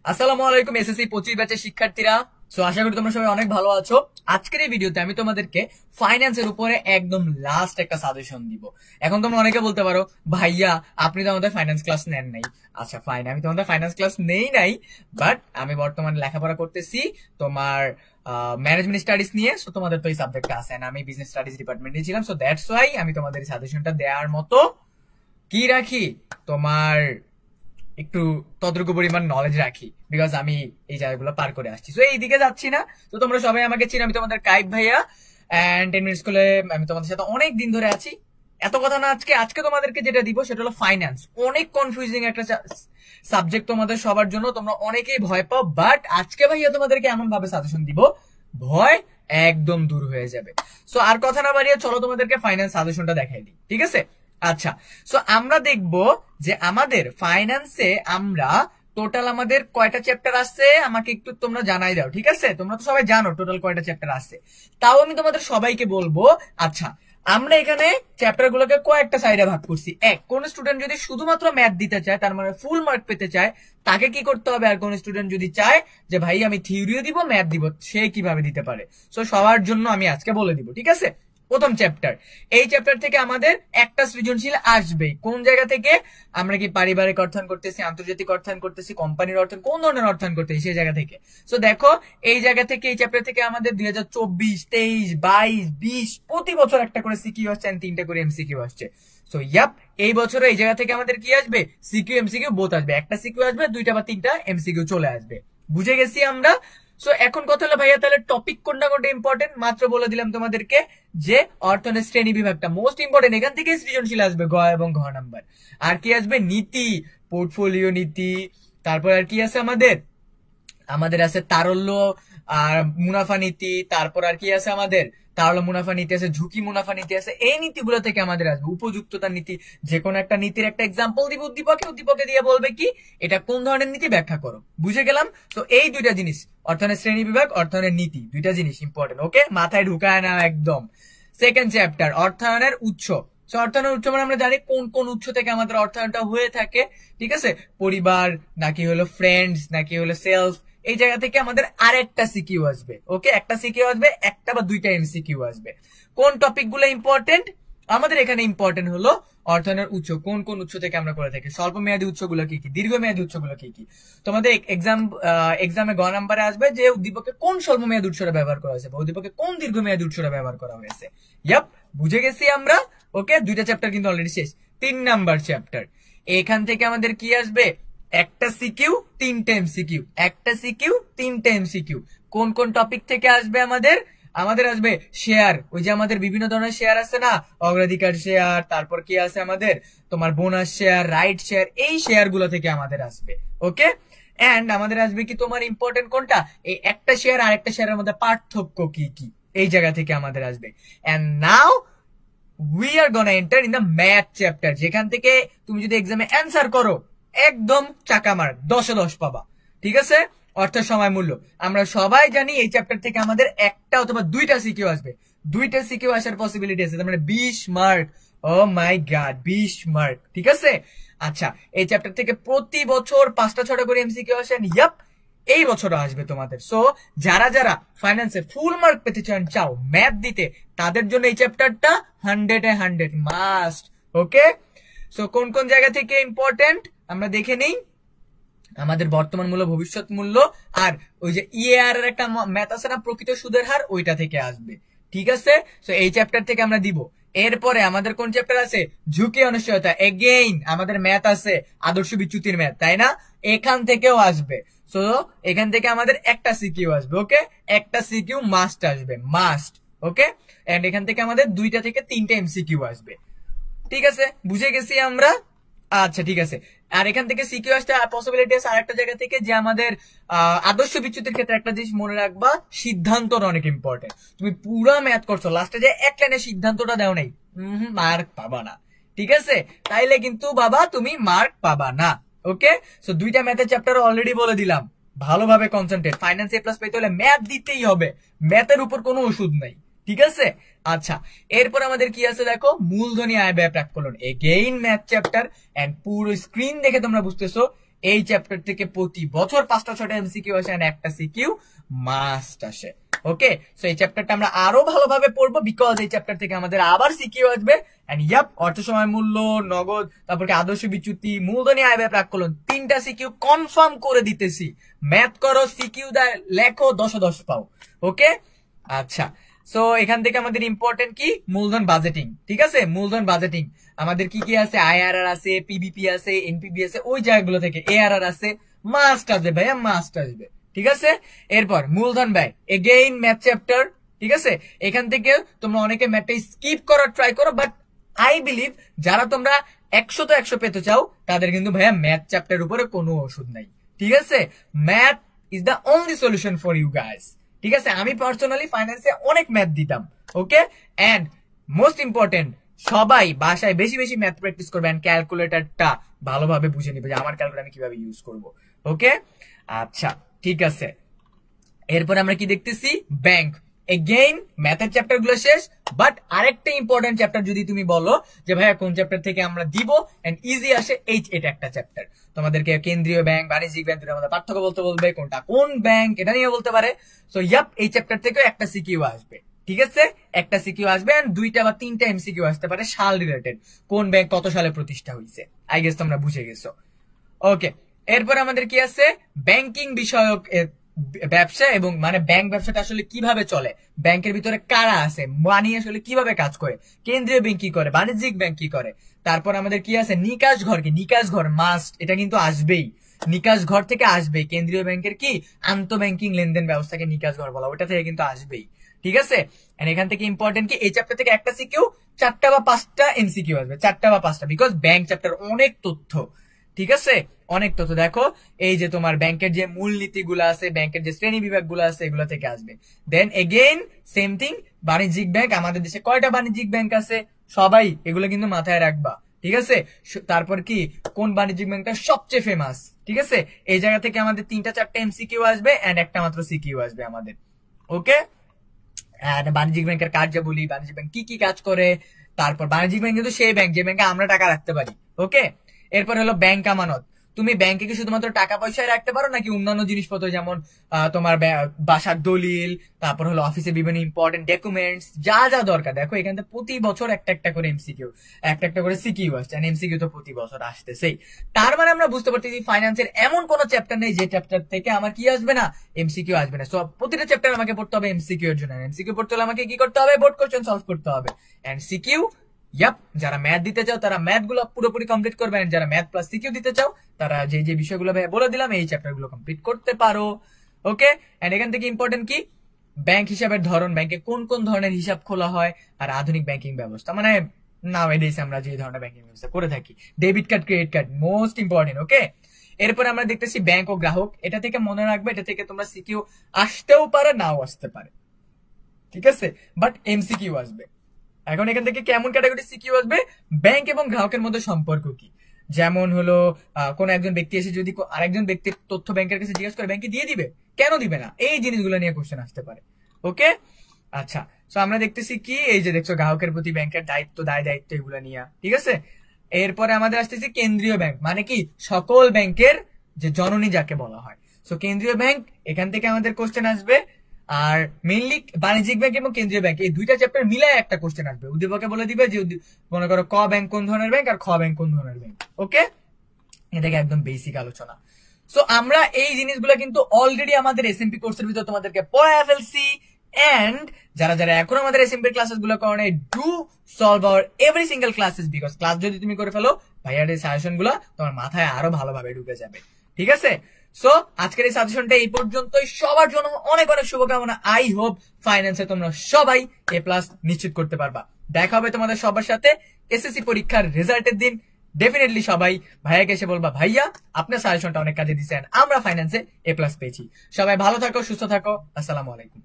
আসসালামু আলাইকুম এসএসসি 25 ব্যাচের শিক্ষার্থীরা। সো আশা করি তোমরা সবাই অনেক ভালো আছো। আজকের এই ভিডিওতে আমি তোমাদেরকে ফাইন্যান্সের উপরে একদম লাস্ট একটা সাজেশন দিব। এখন তোমরা অনেকে বলতে পারো, ভাইয়া আপনি তো আমাদের ফাইন্যান্স ক্লাস নেন নাই। আচ্ছা ফাইন, আমি তোমাদের ফাইন্যান্স ক্লাস নেই নাই, বাট আমি বর্তমানে লেখাপড়া করতেছি তোমার ম্যানেজমেন্ট স্টাডিজ নিয়ে। সো তোমাদের তো এই সাবজেক্টটা আছে না, আমি বিজনেস স্টাডিজ ডিপার্টমেন্টে ছিলাম। সো দ্যাটস ওয়াই আমি তোমাদের এই সাজেশনটা দেওয়ার মতো কি রাখি, তোমার একটু ততটুকু পরিমাণ নলেজ রাখি, বিকজ আমি এই জায়গাগুলো পার করে আসছি। তো এই দিকে যাচ্ছি না। তো তোমরা সবাই আমাকে চিনো, আমি তোমাদের কাইব ভাইয়া এন্ড 10 মিনিট স্কুলে আমি তোমাদের সাথে অনেক দিন ধরে আছি। এত কথা না, আজকে তোমাদেরকে যেটা দিব সেটা হলো ফাইন্যান্স। অনেক কনফিউজিং একটা সাবজেক্ট তোমাদের সবার জন্য, তোমরা অনেকেই ভয় পাও, বাট আজকে ভাইয়া তোমাদেরকে এমন ভাবে সাজেশন দিব ভয় একদম দূর হয়ে যাবে। সো আর কথা না বাড়িয়ে চলো তোমাদেরকে ফাইন্যান্স সাজেশনটা দেখাই দিই, ঠিক আছে? আচ্ছা, সো আমরা দেখব যে আমাদের ফাইন্যান্সে আমরা টোটাল আমাদের কয়টা চ্যাপ্টার আছে, আমাকে একটু তোমরা জানাই দাও, ঠিক আছে? তোমরা তো সবাই জানো টোটাল কয়টা চ্যাপ্টার আছে, তাও আমি তোমাদের সবাইকে বলবো। আচ্ছা, আমরা এখানে চ্যাপ্টার গুলোকে কয়েকটা সাইডে ভাগ করছি। এক, কোন স্টুডেন্ট যদি শুধুমাত্র ম্যাথ দিতে চায়, তার মানে ফুল মার্ক পেতে চায়, তাকে কি করতে হবে? আর কোন স্টুডেন্ট যদি চায় যে ভাই আমি থিওরিও দিব ম্যাথ দিব, সে কিভাবে দিতে পারে? সো সবার জন্য আমি আজকে বলে দিব, ঠিক আছে? প্রথম চ্যাপ্টার, এই চ্যাপ্টার থেকে আমাদের একটা সৃজনশীল আসবে। কোন জায়গা থেকে? আমরা কি পারিবারিক অর্থায়ন করতেছি, আন্তর্জাতিক অর্থায়ন করতেছি, কোম্পানির অর্থায়ন, কোন ধরনের অর্থায়ন করতেছি সেই জায়গা থেকে। সো দেখো, এই জায়গা থেকে এই চ্যাপ্টার থেকে আমাদের 2024, 23, 22, 20 প্রতি বছর একটা করে সিকিউ আসছে, আর 3টা করে এমসিকিউ আসছে। সো ইয়াপ, এই বছরে এই জায়গা থেকে আমাদের কি আসবে? সিকিউ এমসিকিউ বোথ আসবে। একটা সিকিউ আসবে, 2টা বা 3টা এমসিকিউ চলে আসবে। বুঝে গেছি আমরা। সো এখন কথা হলো ভাইয়া, তাহলে টপিক কোনটা কোনটা ইম্পর্টেন্ট মাত্র বলে দিলাম তোমাদেরকে, যে অর্থনীতি শ্রেণী বিভাগটা মোস্ট ইম্পর্টেন্ট। এখান থেকে সৃজনশীল আসবে গ এবং ঘ নাম্বার। আর কি আসবে? নীতি, পোর্টফোলিও নীতি। তারপর আর কি আছে আমাদের? আমাদের আছে তারল্য আর মুনাফা নীতি। তারপর আর কি আছে আমাদের? তারল্য মুনাফা নীতি আছে, ঝুঁকি মুনাফা নীতি আছে। এই নীতিগুলো থেকে আমাদের আসবে উপযুক্ততা নীতি। যে কোনো একটা নীতির একটা এক্সাম্পল দিব উদ্দীপকে দিয়ে বলবে কি এটা কোন ধরনের নীতি, ব্যাখ্যা করো। বুঝে গেলাম? তো এই দুইটা জিনিস, অর্থনের শ্রেণী বিভাগ, অর্থনের নীতি, দুইটা জিনিস ইম্পর্টেন্ট। ওকে, মাথায় ঢুকায় না একদম। সেকেন্ড চ্যাপ্টার, অর্থায়নের উৎস। অর্থায়নের উৎস মানে আমরা জানি কোন কোন উৎস থেকে আমাদের অর্থায়নটা হয়ে থাকে, ঠিক আছে? পরিবার, নাকি হলো ফ্রেন্ডস, নাকি হলো সেলফ। এই জায়গা থেকে আমাদের আরেকটা সিকিউ আসবে। ওকে, একটা সিকিউ আসবে, একটা বা 2টা এমসিকিউ আসবে। কোন টপিক গুলো ইম্পর্টেন্ট? আমাদের এখানে ইম্পর্টেন্ট হলো অর্থায়নের উৎস, কোন কোন উৎস থেকে আমরা করে থাকি, স্বল্প মেয়াদী উৎসগুলো কি কি, দীর্ঘমেয়াদী উৎসগুলো কি কি। তোমাদের এক্সামে গ নাম্বারে আসবে যে উদ্দীপকে কোন স্বল্প মেয়াদী উৎসটা ব্যবহার করা হয়েছে, বা উদ্দীপকে কোন দীর্ঘমেয়াদী উৎসটা ব্যবহার করা হয়েছে। ইয়াপ, বুঝে গেছি আমরা। ওকে, 2টা চ্যাপ্টার কিন্তু অলরেডি শেষ। 3 নাম্বার চ্যাপ্টার, এখান থেকে আমাদের কি আসবে? একটা সিকিউ, 3টা এমসিকিউ। একটা সিকিউ, 3টা এমসিকিউ। কোন কোন টপিক থেকে আসবে আমাদের? আমাদের আসবে শেয়ার, ওই যে আমাদের বিভিন্ন ধরনের শেয়ার আছে না, অগ্রাধিকার শেয়ার, তারপর কি আছে আমাদের তোমার বোনাস শেয়ার, রাইট শেয়ার, এই শেয়ার গুলো থেকে আমাদের আসবে। ওকে, এন্ড আমাদের আসবে কি তোমার ইম্পর্টেন্ট কোনটা, এই একটা শেয়ার আর একটা শেয়ারের মধ্যে পার্থক্য কি কি, এই জায়গা থেকে আমাদের আসবে। And now we are gonna enter in the math chapter, যেখান থেকে তুমি যদি এক্সামে অ্যান্সার করো একদম চাকা মার্ক, 10 এ 10 পাবা, ঠিক আছে? অর্থের সময় মূল্য। আমরা সবাই জানি এই চ্যাপ্টার থেকে আমাদের একটা অথবা 2টা সিকিউ আসবে। 2টা সিকিউ আসার পসিবিলিটি আছে, তার মানে 20 মার্ক। ও মাই গড, 20 মার্ক, ঠিক আছে? আচ্ছা, এই চ্যাপ্টার থেকে প্রতি বছর 5টা 6টা করে এমসিকিউ আসেন। ইয়াপ, এই বছরও আসবে তোমাদের। সো যারা যারা ফাইন্যান্সে ফুল মার্ক পেতে চাও ম্যাথ দিতে, তাদের জন্য এই চ্যাপ্টারটা 100 এ 100 মাস্ট। ওকে, সো কোন কোন জায়গা থেকে ইম্পর্টেন্ট আমরা দেখে নেই। আমাদের বর্তমান মূল্য, ভবিষ্যৎ মূল্য, আর ওই যে ইএআর এর একটা ম্যাথ আছে না, প্রকৃত সুদের হার, ওইটা থেকে আসবে, ঠিক আছে? সো এই চ্যাপ্টার থেকে আমরা দিব। এরপরে আমাদের কোন চ্যাপ্টার আছে? ঝুঁকি অনিশ্চয়তা। এগেইন আমাদের ম্যাথ আছে, আদর্শ বিচ্যুতির ম্যাথ, তাই না? এখান থেকেও আসবে। সো এখান থেকে আমাদের একটা সিকিউ আসবে। ওকে, একটা সিকিউ মাস্ট আসবে, মাস্ট। ওকে, এন্ড এখান থেকে আমাদের 2টা থেকে 3টা এমসিকিউ আসবে, ঠিক আছে? বুঝে গেছি আমরা। আচ্ছা ঠিক আছে, আর এখান থেকে সিকিউ আসতে পসিবিলিটি আছে আরেকটা জায়গা থেকে, যে আমাদের আদর্শ বিচ্যুতির ক্ষেত্রে একটা জিনিস মনে রাখবা, সিদ্ধান্তটা অনেক ইম্পর্টেন্ট। তুমি পুরা ম্যাথ করছো, লাস্টে যে এক লাইনে সিদ্ধান্তটা দেও নাই, মার্ক পাবা না, ঠিক আছে? তাইলে কিন্তু বাবা তুমি মার্ক পাবা না। ওকে, সো 2টা ম্যাথের চ্যাপ্টার অলরেডি বলে দিলাম, ভালোভাবে কনসেন্ট্রেট। ফাইন্যান্স এ প্লাস পেতে হলে ম্যাথ দিতেই হবে, ম্যাথের উপর কোনো ওষুধ নাই, ঠিক আছে? আচ্ছা, এরপর আমাদের কি আছে দেখো, মূলধনী আয় ব্যয় প্রাক্কলন। এগেইন ম্যাথ চ্যাপ্টার, এন্ড পুরো স্ক্রিন দেখে তোমরা বুঝতেছো এই চ্যাপ্টার থেকে প্রতি বছর 5টা 6টা এমসিকিউ আসে আর একটা সিকিউ মাস্ট আসে। ওকে, সো এই চ্যাপ্টারটা আমরা আরো ভালোভাবে পড়বো, বিকজ এই চ্যাপ্টার থেকে আমাদের আবার সিকিউ আসবে। এন্ড ইয়াপ, অর্থ সময় মূল্য, নগদ, তারপরে আদর্শ বিচ্যুতি, মূলধনী আয় ব্যয় প্রাক্কলন, 3টা সিকিউ কনফার্ম করে দিতেছি। ম্যাথ করো, সিকিউ দেয়, লেখো, 10 10 পাও। ওকে, আচ্ছা, সো এখান থেকে আমাদের ইম্পর্টেন্ট কি, মূলধন বাজেটিং। ঠিক আছে, মূলধন বাজেটিং আমাদের কি কি আছে, আইআরআর আছে, পিবিপি আছে, এনপিবি আছে, ওই জায়গাগুলো থেকে এআরআর আছে, মাস্ট আসবে ভাইয়া, মাস্ট আসবে। ঠিক আছে, এরপর মূলধন ব্যয়, এগেইন ম্যাথ চ্যাপ্টার। ঠিক আছে, এখান থেকে তোমরা অনেকে ম্যাথটা স্কিপ করার ট্রাই করো, বাট আই বিলিভ যারা তোমরা 100 তো 100 পেতে চাও তাদের কিন্তু ভাইয়া ম্যাথ চ্যাপ্টার উপরে কোনো ওষুধ নাই। ঠিক আছে, math is the only solution for you guys. ঠিক আছে, আমি পার্সোনালি ফাইন্যান্সে অনেক ম্যাথ দিতাম। ওকে, এন্ড মোস্ট ইম্পর্টেন্ট, সবাই বাসায় বেশি বেশি ম্যাথ প্র্যাকটিস করবে এন্ড ক্যালকুলেটরটা ভালোভাবে বুঝে নিবে যে আমার ক্যালকুলেটর আমি কিভাবে ইউজ করব। ওকে, আচ্ছা ঠিক আছে, এরপর আমরা কি দেখতেছি, ব্যাংক। এগেইন ম্যাথের চ্যাপ্টার গুলো শেষ, বাট আরেকটা ইম্পর্টেন্ট চ্যাপ্টার যদি তুমি বলো যে ভাইয়া কোন চ্যাপ্টার থেকে আমরা দিব এন্ড ইজি আসে, এটা একটা চ্যাপ্টার। তোমাদেরকে কেন্দ্রীয় ব্যাংক, বাণিজ্যিক ব্যাংক, আমাদের পার্থক্য বলতে বলবে, কোনটা কোন ব্যাংক এটা নিয়ে বলতে পারে। সো ইয়াপ, এই চ্যাপ্টার থেকে একটা সিকিউ আসবে। ঠিক আছে, একটা সিকিউ আসবে এন্ড 2টা বা 3টা এমসিকিউ আসতে পারে সাল রিলেটেড, কোন ব্যাংক কত সালে প্রতিষ্ঠা হয়েছে। আই গেস তোমরা বুঝে গেছো। ওকে, এরপর আমাদের কি আছে, ব্যাংকিং বিষয়ক ব্যবসা, এবং মানে ব্যাংক ব্যবসাটা আসলে কিভাবে চলে, ব্যাংকের ভিতরে কারা আছে, মানি আসলে কিভাবে কাজ করে, কেন্দ্রীয় ব্যাংক কি করে, বাণিজ্যিক ব্যাংক কি করে। তারপর আমাদের কি আছে, নিকাশ ঘর কি, নিকাশ ঘর মাস্ট, এটা কিন্তু আসবেই, নিকাশ ঘর থেকে আসবে। কেন্দ্রীয় ব্যাংকের কি আন্তঃ ব্যাংকিং লেনদেন ব্যবস্থাকে নিকাশ ঘর বলা, ওটা থেকে কিন্তু আসবেই। ঠিক আছে, এখান থেকে ইম্পর্টেন্ট কি, এই চ্যাপ্টার থেকে একটা সিকিউ, 4টা বা 5টা এমসিকিউ আসবে, 4টা বা 5টা, বিকজ ব্যাংক চ্যাপ্টার অনেক তথ্য। ঠিক আছে, অনেক তথ্য। দেখো এই যে তোমার ব্যাংকের যে মূলনীতি গুলো আছে, ব্যাংকের যে শ্রেণী বিভাগ গুলো আছে, এগুলো থেকে আসবে। দেন এগেইন সেম থিং, বাণিজ্যিক ব্যাংক, আমাদের দেশে কয়টা বাণিজ্যিক ব্যাংক আছে সবাই এগুলো কিন্তু মাথায় রাখবা। ঠিক আছে, তারপর কি, কোন বাণিজ্যিক ব্যাংকটা সবচেয়ে ফেমাস। ঠিক আছে, এই জায়গা থেকে আমাদের 3টা 4টা এমসিকিউ আসবে এন্ড একটা মাত্র সিকিউ আসবে আমাদের। ওকে, বাণিজ্যিক ব্যাংকের কার্যাবলী, বাণিজ্যিক ব্যাংক কি কি কাজ করে, তারপর বাণিজ্যিক ব্যাংক কিন্তু সেই ব্যাংক যে ব্যাংকে আমরা টাকা রাখতে পারি। ওকে, এরপর হলো ব্যাংক আমানত। তুমি ব্যাংকে কি শুধুমাত্র টাকা পয়সায় রাখতে পারো নাকি অন্যান্য জিনিসপত্র, যেমন তোমার বাসার দলিল, তারপর হলো অফিসে বিভিন্ন ইম্পর্টেন্ট ডকুমেন্টস, যা যা দরকার। দেখো এখান থেকে প্রতি বছর একটা একটা করে এমসিকিউ, একটা একটা করে সিকিউ আসছে, এমসিকিউ তো প্রতি বছর আসতেছেই। তার মানে আমরা বুঝতে পারতেছি ফাইন্যান্সের এমন কোন চ্যাপ্টার নেই যে চ্যাপ্টার থেকে আমার কি আসবে না, এমসিকিউ আসবে না। সো প্রতিটা চ্যাপ্টার আমাকে পড়তে হবে এমসিকিউ এর জন্য। এমসিকিউ পড়তে হলে আমাকে কি করতে হবে, বোর্ড কোশ্চেন সলভ করতে হবে। এন্ড সিকিউ, ইয়াপ, যারা ম্যাথ দিতে চাও তারা ম্যাথ গুলো পুরোপুরি কমপ্লিট করবে, যারা ম্যাথ প্লাস সিকিউ দিতে চাও তারা যে যে বিষয়গুলো বলে দিলাম এই চ্যাপ্টার গুলো কমপ্লিট করতে পারো। ওকে, এন্ড এখান থেকে ইম্পর্টেন্ট কি, ব্যাংক হিসাবের ধরন, ব্যাংকে কোন কোন ধরনের হিসাব খোলা হয়, আর আধুনিক ব্যাংকিং ব্যবস্থা, মানে নাও এডিস আমরা যে ধরনের ব্যাংকিং ব্যবস্থা করে থাকি, debit card, credit card, most important. Okay, এরপর আমরা দেখতেছি ব্যাংক ও গ্রাহক। এটা থেকে মনে রাখবে, এটা থেকে তোমরা সিকিউ আসতেও পারে, নাও আসতে পারে। ঠিক আছে, বাট এমসিকিউ আসবে। এখন এখান থেকে কেমন ক্যাটাগরি সিকিউ আসবে, ব্যাংক এবং গ্রাহকের মধ্যে সম্পর্ক কি, যেমন হলো কোন একজন ব্যক্তি এসে যদি আরেকজন ব্যক্তির তথ্য ব্যাংকের কাছে জিজ্ঞেস করে, ব্যাংকে দিয়ে দিবে, কেন দিবে না, এই জিনিসগুলো নিয়ে কোশ্চেন আসতে পারে। ওকে, আচ্ছা, সো আমরা দেখতেছি কি, এই যে দেখছো গ্রাহকের প্রতি ব্যাংকের দায়িত্ব, দায়িত্ব, এগুলো নিয়ে। ঠিক আছে, এরপরে আমাদের আসতেছি কেন্দ্রীয় ব্যাংক, মানে কি সকল ব্যাংকের যে জননী যাকে বলা হয়। সো কেন্দ্রীয় ব্যাংক, এখান থেকে আমাদের কোশ্চেন আসবে। আর মেইনলি বাণিজ্যিক ব্যাংক এবং কেন্দ্রীয় ব্যাংক, এই 2টা চ্যাপ্টার মিলায় একটা কোশ্চেন আসবে। উদ্দীপকে বলে দিবে যে মনে করো ক ব্যাংক কোন ধরনের ব্যাংক আর খ ব্যাংক কোন ধরনের ব্যাংক। ওকে, এটাকে একদম বেসিক আলোচনা। সো আমরা এই জিনিসগুলো কিন্তু অলরেডি আমাদের এসএমপি কোর্সের ভিতর তোমাদেরকে পড়ায় ফেলছি। এন্ড যারা যারা এখন আমাদের এসএমপি ক্লাসেস গুলো করে, do solve hour every single classes, because class যদি তুমি করে ফেলো, ভাইয়ার এই সাজেশন গুলো তোমার মাথায় আরো ভালোভাবে ঢুকে যাবে। ঠিক আছে, সো আজকের এই সাজেশনটা এই পর্যন্তই। সবার জন্য অনেক অনেক শুভকামনা। আই হোপ ফাইন্যান্সে তোমরা সবাই এ প্লাস নিশ্চিত করতে পারবা। দেখা হবে তোমাদের সবার সাথে এসএসসি পরীক্ষার রেজাল্টের দিন। ডেফিনেটলি সবাই ভাইয়াকে এসে বলবা, ভাইয়া আপনার সাজেশনটা অনেক কাজে দিচ্ছেন, আমরা ফাইন্যান্সে এ প্লাস পেয়েছি। সবাই ভালো থাকো, সুস্থ থাকো, আসসালামু আলাইকুম।